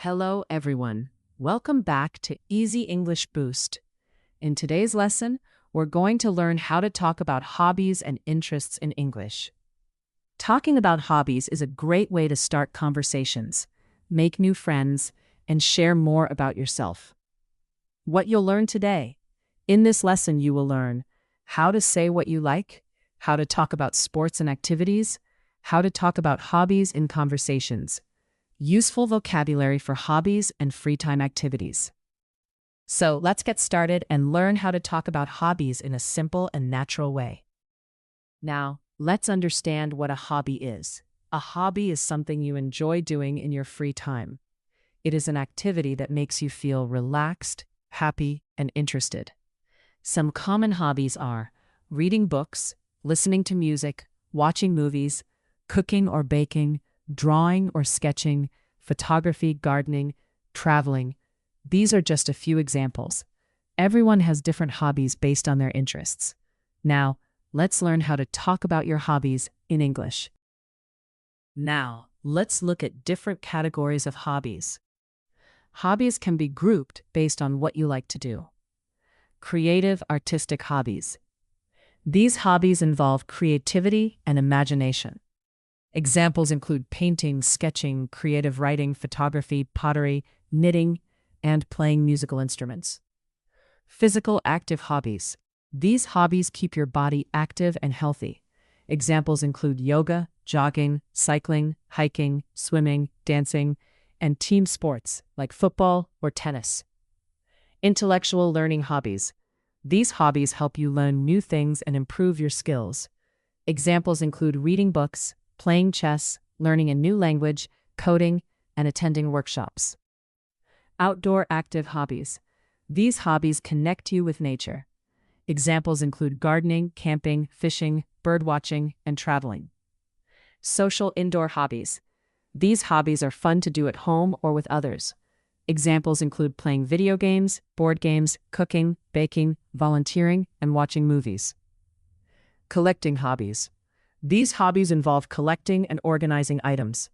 Hello, everyone. Welcome back to Easy English Boost. In today's lesson, we're going to learn how to talk about hobbies and interests in English. Talking about hobbies is a great way to start conversations, make new friends, and share more about yourself. What you'll learn today. In this lesson, you will learn how to say what you like, how to talk about sports and activities, how to talk about hobbies in conversations, useful vocabulary for hobbies and free time activities. So let's get started and learn how to talk about hobbies in a simple and natural way. Now, let's understand what a hobby is. A hobby is something you enjoy doing in your free time. It is an activity that makes you feel relaxed, happy, and interested. Some common hobbies are reading books, listening to music, watching movies, cooking or baking, drawing or sketching, photography, gardening, traveling. These are just a few examples. Everyone has different hobbies based on their interests. Now, let's learn how to talk about your hobbies in English. Now, let's look at different categories of hobbies. Hobbies can be grouped based on what you like to do. Creative, artistic hobbies. These hobbies involve creativity and imagination. Examples include painting, sketching, creative writing, photography, pottery, knitting, and playing musical instruments. Physical, active hobbies. These hobbies keep your body active and healthy. Examples include yoga, jogging, cycling, hiking, swimming, dancing, and team sports like football or tennis. Intellectual learning hobbies. These hobbies help you learn new things and improve your skills. Examples include reading books, playing chess, learning a new language, coding, and attending workshops. Outdoor active hobbies. These hobbies connect you with nature. Examples include gardening, camping, fishing, birdwatching, and traveling. Social indoor hobbies. These hobbies are fun to do at home or with others. Examples include playing video games, board games, cooking, baking, volunteering, and watching movies. Collecting hobbies. These hobbies involve collecting and organizing items.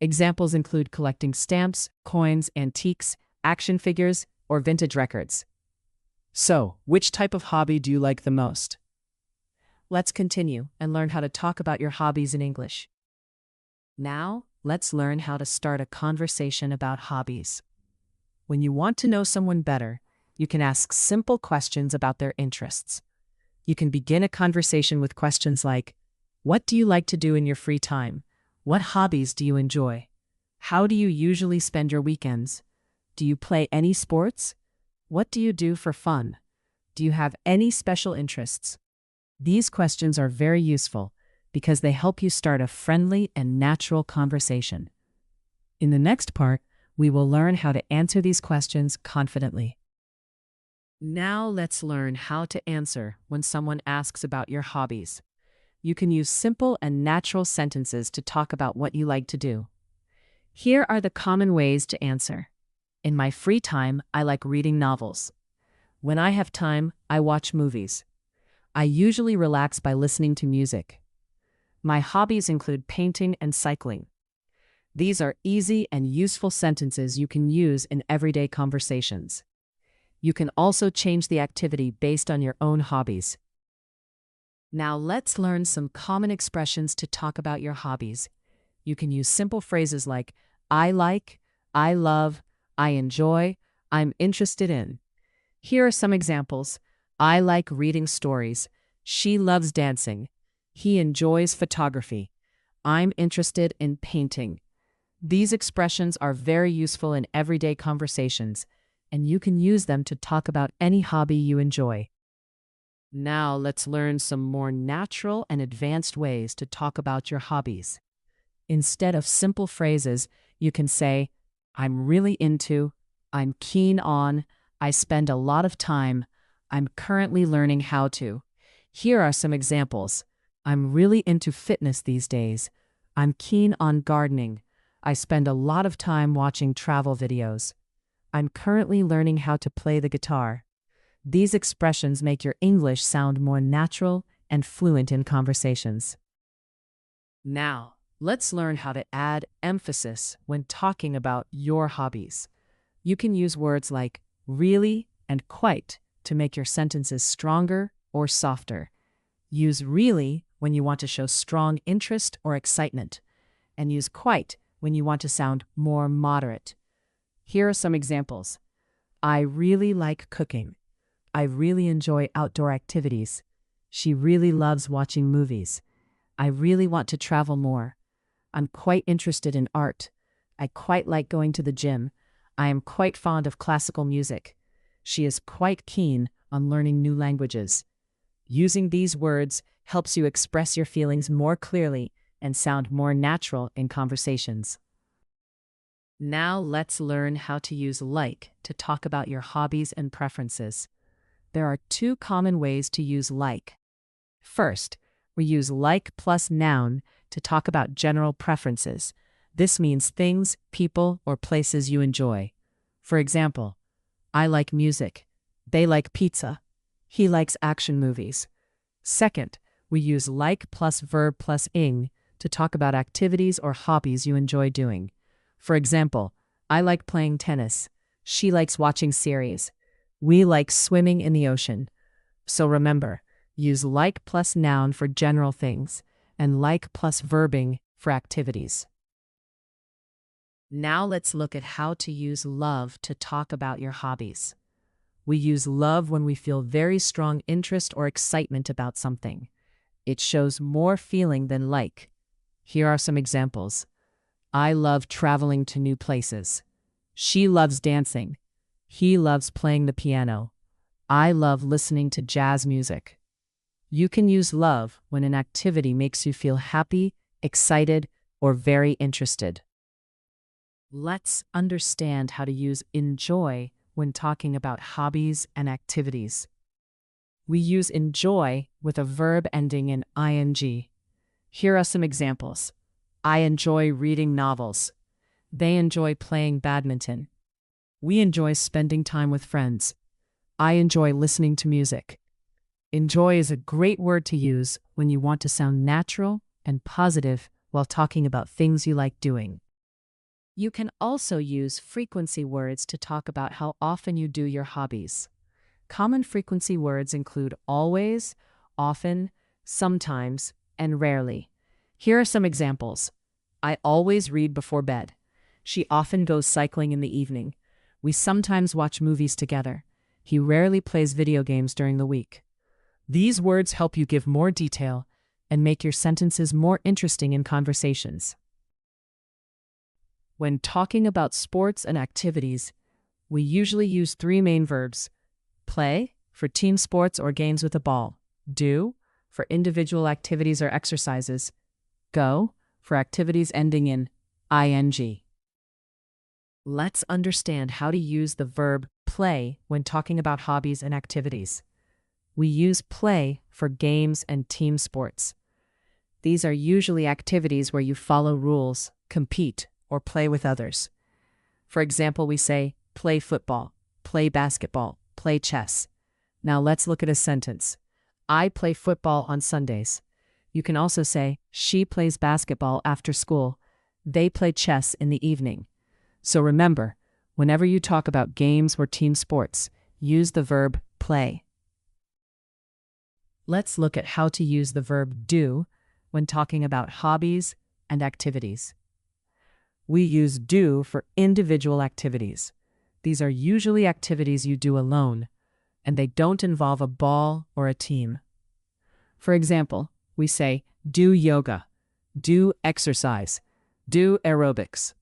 Examples include collecting stamps, coins, antiques, action figures, or vintage records. So, which type of hobby do you like the most? Let's continue and learn how to talk about your hobbies in English. Now, let's learn how to start a conversation about hobbies. When you want to know someone better, you can ask simple questions about their interests. You can begin a conversation with questions like, what do you like to do in your free time? What hobbies do you enjoy? How do you usually spend your weekends? Do you play any sports? What do you do for fun? Do you have any special interests? These questions are very useful because they help you start a friendly and natural conversation. In the next part, we will learn how to answer these questions confidently. Now let's learn how to answer when someone asks about your hobbies. You can use simple and natural sentences to talk about what you like to do. Here are the common ways to answer. In my free time, I like reading novels. When I have time, I watch movies. I usually relax by listening to music. My hobbies include painting and cycling. These are easy and useful sentences you can use in everyday conversations. You can also change the activity based on your own hobbies. Now let's learn some common expressions to talk about your hobbies. You can use simple phrases like, I like, I love, I enjoy, I'm interested in. Here are some examples. I like reading stories. She loves dancing. He enjoys photography. I'm interested in painting. These expressions are very useful in everyday conversations, and you can use them to talk about any hobby you enjoy. Now let's learn some more natural and advanced ways to talk about your hobbies. Instead of simple phrases, you can say, I'm really into, I'm keen on, I spend a lot of time, I'm currently learning how to. Here are some examples. I'm really into fitness these days. I'm keen on gardening. I spend a lot of time watching travel videos. I'm currently learning how to play the guitar. These expressions make your English sound more natural and fluent in conversations. Now, Let's learn how to add emphasis when talking about your hobbies. You can use words like really and quite to make your sentences stronger or softer. Use really when you want to show strong interest or excitement, and use quite when you want to sound more moderate. Here are some examples. I really like cooking. I really enjoy outdoor activities. She really loves watching movies. I really want to travel more. I'm quite interested in art. I quite like going to the gym. I am quite fond of classical music. She is quite keen on learning new languages. Using these words helps you express your feelings more clearly and sound more natural in conversations. Now let's learn how to use like to talk about your hobbies and preferences. There are two common ways to use like. First, we use like plus noun to talk about general preferences. This means things, people, or places you enjoy. For example, I like music. They like pizza. He likes action movies. Second, we use like plus verb plus ing to talk about activities or hobbies you enjoy doing. For example, I like playing tennis. She likes watching series. We like swimming in the ocean. So remember, use like plus noun for general things and like plus verbing for activities. Now let's look at how to use love to talk about your hobbies. We use love when we feel very strong interest or excitement about something. It shows more feeling than like. Here are some examples. I love traveling to new places. She loves dancing. He loves playing the piano. I love listening to jazz music. You can use love when an activity makes you feel happy, excited, or very interested. Let's understand how to use enjoy when talking about hobbies and activities. We use enjoy with a verb ending in ing. Here are some examples. I enjoy reading novels. They enjoy playing badminton. We enjoy spending time with friends. I enjoy listening to music. Enjoy is a great word to use when you want to sound natural and positive while talking about things you like doing. You can also use frequency words to talk about how often you do your hobbies. Common frequency words include always, often, sometimes, and rarely. Here are some examples. I always read before bed. She often goes cycling in the evening. We sometimes watch movies together. He rarely plays video games during the week. These words help you give more detail and make your sentences more interesting in conversations. When talking about sports and activities, we usually use three main verbs. Play, for team sports or games with a ball. Do, for individual activities or exercises. Go, for activities ending in ing. Let's understand how to use the verb play when talking about hobbies and activities. We use play for games and team sports. These are usually activities where you follow rules, compete, or play with others. For example, we say, play football, play basketball, play chess. Now let's look at a sentence. I play football on Sundays. You can also say, she plays basketball after school. They play chess in the evening. So remember, whenever you talk about games or team sports, use the verb play. Let's look at how to use the verb do when talking about hobbies and activities. We use do for individual activities. These are usually activities you do alone, and they don't involve a ball or a team. For example, we say, do yoga, do exercise, do aerobics.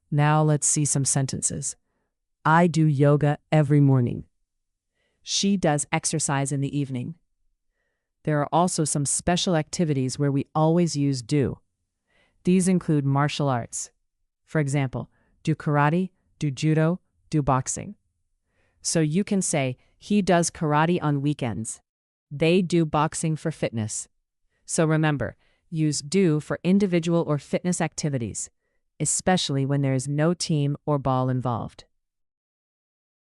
Now let's see some sentences. I do yoga every morning. She does exercise in the evening. There are also some special activities where we always use do. These include martial arts. For example, do karate, do judo, do boxing. So you can say, he does karate on weekends. They do boxing for fitness. So remember, use do for individual or fitness activities, especially when there is no team or ball involved.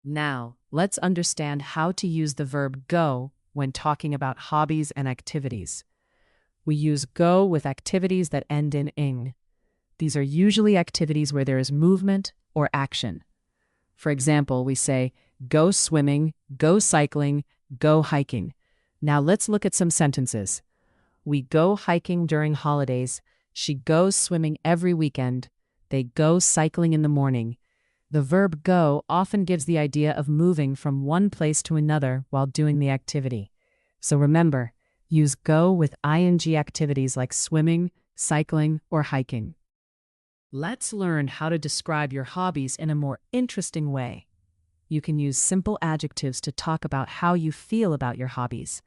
Now, let's understand how to use the verb go when talking about hobbies and activities. We use go with activities that end in ing. These are usually activities where there is movement or action. For example, we say, go swimming, go cycling, go hiking. Now let's look at some sentences. We go hiking during holidays. She goes swimming every weekend. They go cycling in the morning. The verb go often gives the idea of moving from one place to another while doing the activity. So remember, use go with ing activities like swimming, cycling, or hiking. Let's learn how to describe your hobbies in a more interesting way. You can use simple adjectives to talk about how you feel about your hobbies.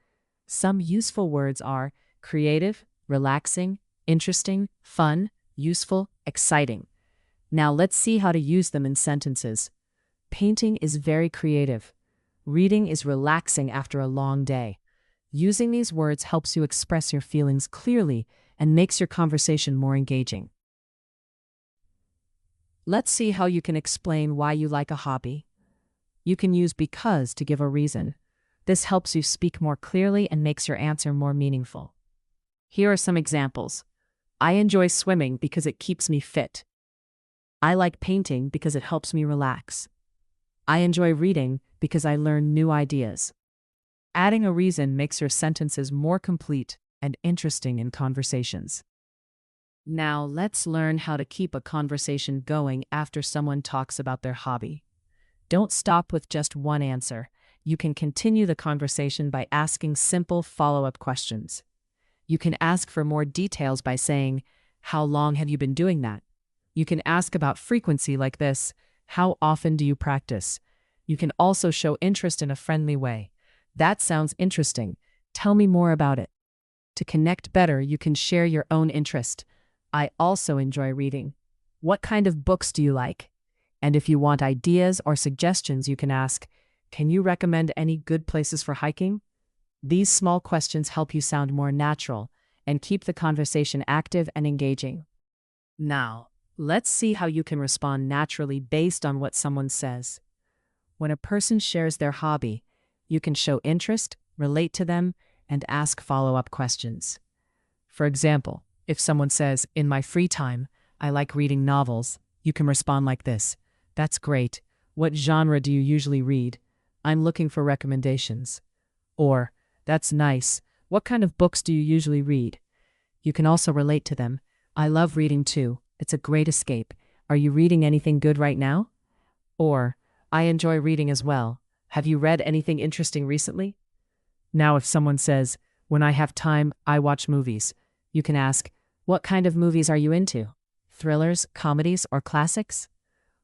Some useful words are creative, relaxing, interesting, fun, useful, exciting. Now let's see how to use them in sentences. Painting is very creative. Reading is relaxing after a long day. Using these words helps you express your feelings clearly and makes your conversation more engaging. Let's see how you can explain why you like a hobby. You can use because to give a reason. This helps you speak more clearly and makes your answer more meaningful. Here are some examples. I enjoy swimming because it keeps me fit. I like painting because it helps me relax. I enjoy reading because I learn new ideas. Adding a reason makes your sentences more complete and interesting in conversations. Now let's learn how to keep a conversation going after someone talks about their hobby. Don't stop with just one answer. You can continue the conversation by asking simple follow-up questions. You can ask for more details by saying, how long have you been doing that? You can ask about frequency like this, how often do you practice? You can also show interest in a friendly way. That sounds interesting. Tell me more about it. To connect better, you can share your own interest. I also enjoy reading. What kind of books do you like? And if you want ideas or suggestions, you can ask, can you recommend any good places for hiking? These small questions help you sound more natural and keep the conversation active and engaging. Now, let's see how you can respond naturally based on what someone says. When a person shares their hobby, you can show interest, relate to them, and ask follow-up questions. For example, if someone says, in my free time, I like reading novels, you can respond like this. That's great. What genre do you usually read? I'm looking for recommendations. Or, that's nice. What kind of books do you usually read? You can also relate to them. I love reading too. It's a great escape. Are you reading anything good right now? Or, I enjoy reading as well. Have you read anything interesting recently? Now, if someone says, when I have time, I watch movies, you can ask, what kind of movies are you into? Thrillers, comedies, or classics?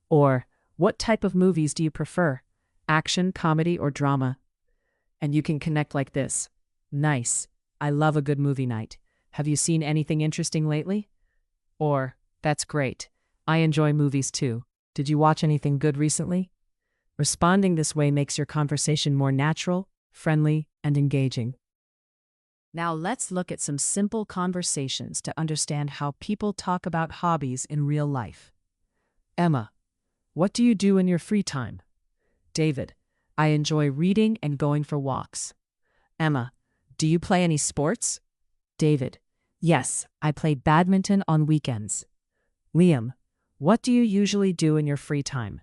Or, what type of movies do you prefer? Action, comedy, or drama? And you can connect like this. Nice. I love a good movie night. Have you seen anything interesting lately? Or, that's great. I enjoy movies too. Did you watch anything good recently? Responding this way makes your conversation more natural, friendly, and engaging. Now let's look at some simple conversations to understand how people talk about hobbies in real life. Emma, what do you do in your free time? David, I enjoy reading and going for walks. Emma, do you play any sports? David, yes, I play badminton on weekends. Liam, what do you usually do in your free time?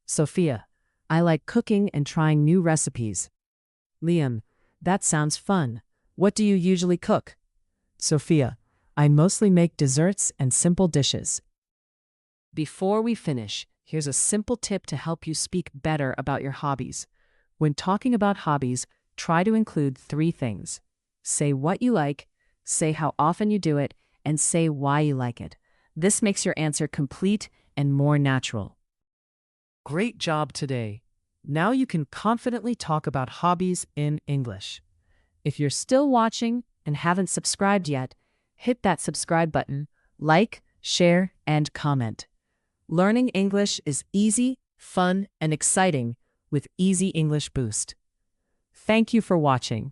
Sophia, I like cooking and trying new recipes. Liam, that sounds fun. What do you usually cook? Sophia, I mostly make desserts and simple dishes. Before we finish, here's a simple tip to help you speak better about your hobbies. When talking about hobbies, try to include 3 things. Say what you like, say how often you do it, and say why you like it. This makes your answer complete and more natural. Great job today. Now you can confidently talk about hobbies in English. If you're still watching and haven't subscribed yet, hit that subscribe button, like, share, and comment. Learning English is easy, fun, and exciting with Easy English Boost. Thank you for watching.